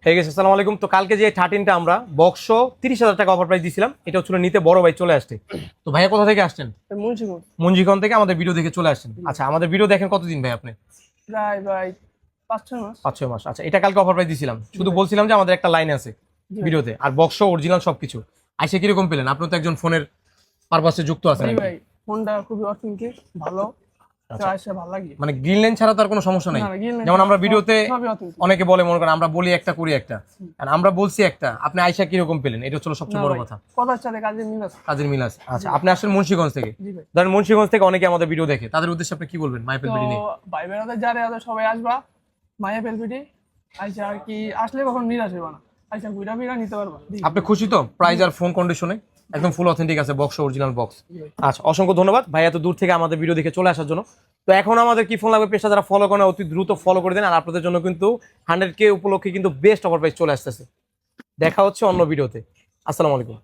হয়ে গেছে। আসসালামু আলাইকুম। তো কালকে যে 13টা আমরা বক্স 30,000 টাকা অফার প্রাইস দিছিলাম, এটা হচ্ছিল নিতে বড় ভাই চলে আসছে। তো ভাইয়া কোথা থেকে আসছেন? মুন্সিগঞ্জ থেকে আমাদের ভিডিও দেখে চলে আসছেন। আচ্ছা, আমাদের ভিডিও দেখেন কতদিন ভাই আপনি? প্রায় ভাই 5-6 মাস। 5-6 মাস। আচ্ছা, এটা কালকে অফার প্রাইস দিছিলাম, শুধু বলছিলাম যে আমাদের একটা লাইন আছে ভিডিওতে, আর বক্স অরিজিনাল সবকিছু। আইসা কিরকম পেলেন? আপনি তো একজন ফোনের পারপাসে যুক্ত আছেন। ভাই ফোনটা খুবই অথেন্টিক, ভালো। ভালো লাগে, মানে গ্রিন লাইন ছাড়া তো আর কোনো সমস্যা নাই। না, green line যেমন আমরা সবই ভিডিওতে authentic। অনেকে বলে, মনে করেন আমরা বলি একটা করি একটা, আর আমরা বলছি একটা, আপনি আইসা কিরকম পেলেন, এটা হচ্ছে সবচেয়ে বড় কথা। কথার সাথে কাজের মিল আছে। কাজের মিল আছে। আচ্ছা, আপনি আসলে মুন্সিগঞ্জ থেকে। জি ভাই। ধরেন মুন্সিগঞ্জ থেকে অনেকে আমাদের ভিডিও দেখে, তাদের উদ্দেশ্যে আপনি কি বলবেন মাইপেল তো ভিডিও নিয়ে? ভাই বেড়াতে যারা আছে সবাই আসবা মায়া পেলপিটি, আইসা আর কি আসলে কখন নিরাশ হইবা না, আইসা ঘুরা ফিরা নিতে পারবা। আপনি খুশি তো? প্রাইস আর ফোন কন্ডিশনে একদম ফুল অথেন্টিক আছে, বক্স অরিজিনাল বক্স। আচ্ছা, অসংখ্য ধন্যবাদ ভাই এত দূর থেকে আমাদের ভিডিও দেখে চলে আসার জন্য। তো এখন আমাদের কি ফোন লাগবে, পেজটা যারা ফলো করে অতি দ্রুত ফলো করে দেন। আর আপনাদের জন্য কিন্তু 100K উপলক্ষে কিন্তু বেস্ট অফার প্রাইস চলে আসতেছে। দেখা হচ্ছে অন্য ভিডিওতে। আসসালামু আলাইকুম।